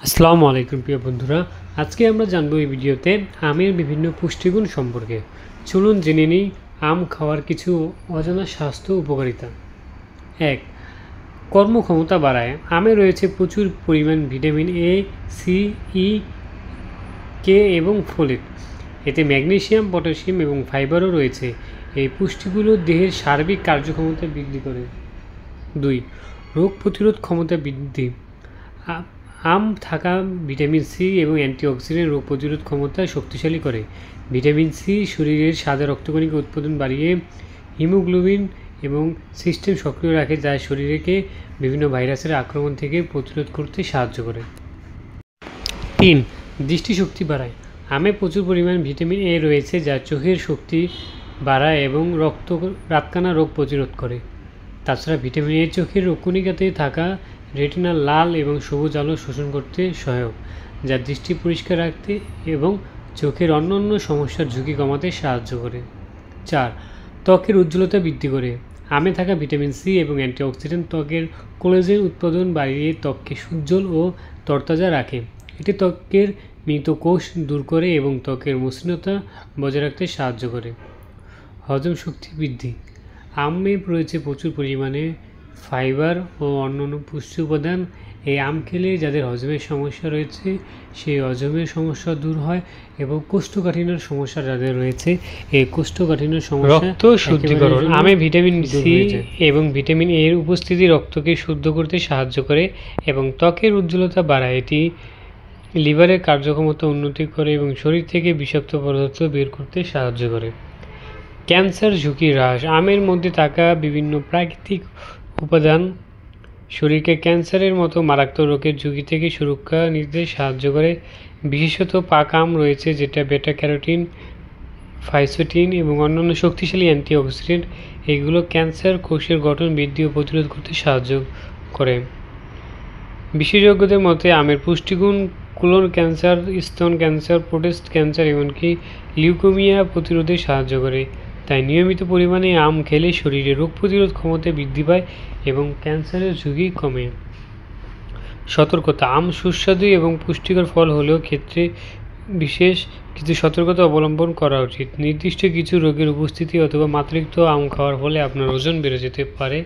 আসসালামু আলাইকুম প্রিয় বন্ধুরা, আজকে আমরা জানবো এই ভিডিওতে আমের বিভিন্ন পুষ্টিগুণ সম্পর্কে। চলুন জেনে নিই আম খাওয়ার কিছু অজানা স্বাস্থ্য উপকারিতা। 1. কর্মক্ষমতা বাড়ায়। আমে রয়েছে প্রচুর পরিমাণ ভিটামিন এ, সি, ই, কে এবং ফোলেট। এতে ম্যাগনেসিয়াম, পটাশিয়াম এবং ফাইবারও রয়েছে। এই পুষ্টিগুলো দেহের সার্বিক কার্যক্ষমতা বৃদ্ধি করে। 2. রোগ প্রতিরোধ ক্ষমতা বৃদ্ধি। আম থাকা ভিটামিন সি এবং অ্যান্টিঅক্সিডেন্ট রোগ প্রতিরোধ ক্ষমতা শক্তিশালী করে। ভিটামিন সি শরীরের সাদা রক্তকণিকা উৎপাদন বাড়িয়ে হিমোগ্লোবিন এবং সিস্টেম সক্রিয় রাখে, যা শরীরকে বিভিন্ন ভাইরাসের আক্রমণ থেকে প্রতিরোধ করতে সাহায্য করে। 3. দৃষ্টিশক্তি বাড়ায়। আমে প্রচুর পরিমাণ ভিটামিন এ রয়েছে, যা চোখের শক্তি বাড়ায় এবং রাতকানা রোগ প্রতিরোধ করে। তাছাড়া ভিটামিন এ চোখের রক্তকণিকাতে থাকা রেটিনাল লাল এবং সবুজ আলো শোষণ করতে সহায়ক, যা দৃষ্টি পরিষ্কার রাখতে এবং চোখের অন্যান্য সমস্যার ঝুঁকি কমাতে সাহায্য করে। 4. ত্বকের উজ্জ্বলতা বৃদ্ধি করে। আমে থাকা ভিটামিন সি এবং অ্যান্টিঅক্সিডেন্ট ত্বকের কোলাজেন উৎপাদন বাড়িয়ে ত্বককে উজ্জ্বল ও তরতাজা রাখে। এটি ত্বকের মৃত কোষ দূর করে এবং ত্বকের মসৃণতা বজায় রাখতে সাহায্য করে। হজম শক্তি বৃদ্ধি। আমে রয়েছে প্রচুর পরিমাণে ফাইবার ও অন্যান্য পুষ্টি উপাদান। এই আম খেলে যাদের হজমের সমস্যা রয়েছে সেই হজমের সমস্যা দূর হয় এবং কোষ্ঠকাঠিন্যের সমস্যা যাদের রয়েছে এই কোষ্ঠকাঠিন্যের সমস্যা রক্ত শুদ্ধিকরণ। আমে ভিটামিন সি এবং ভিটামিন এর উপস্থিতি রক্তকে শুদ্ধ করতে সাহায্য করে এবং ত্বকের উজ্জ্বলতা বাড়ায়। এটি লিভারের কার্যক্ষমতা উন্নতি করে এবং শরীর থেকে বিষাক্ত পদার্থ বের করতে সাহায্য করে। ক্যান্সার ঝুঁকি হ্রাস। আমের মধ্যে থাকা বিভিন্ন প্রাকৃতিক উপাদান শরীরকে ক্যান্সারের মতো মারাত্মক রোগের ঝুঁকি থেকে সুরক্ষা নিতে সাহায্য করে। বিশেষত পাকা আম রয়েছে, যেটা বেটা ক্যারোটিন, ফাইসোটিন এবং অন্যান্য শক্তিশালী অ্যান্টিঅক্সিডেন্ট। এগুলো ক্যান্সার কোষের গঠন বৃদ্ধি ও প্রতিরোধ করতে সাহায্য করে। বিশেষজ্ঞদের মতে আমের পুষ্টিগুণ কোলন ক্যান্সার, স্তন ক্যান্সার, প্রোস্টেট ক্যান্সার এমনকি লিউকেমিয়া প্রতিরোধে সাহায্য করে। তাই নিয়মিত পরিমাণে আম খেলে শরীরে রোগ প্রতিরোধ ক্ষমতা বৃদ্ধি পায় এবং ক্যান্সারের ঝুঁকি কমে। সতর্কতা। আম সুস্বাদু এবং পুষ্টিকর ফল হলেও ক্ষেত্রে বিশেষ কিছু সতর্কতা অবলম্বন করা উচিত। নির্দিষ্ট কিছু রোগের উপস্থিতি অথবা মাত্রাতিরিক্ত আম খাওয়ার ফলে আপনার ওজন বেড়ে যেতে পারে।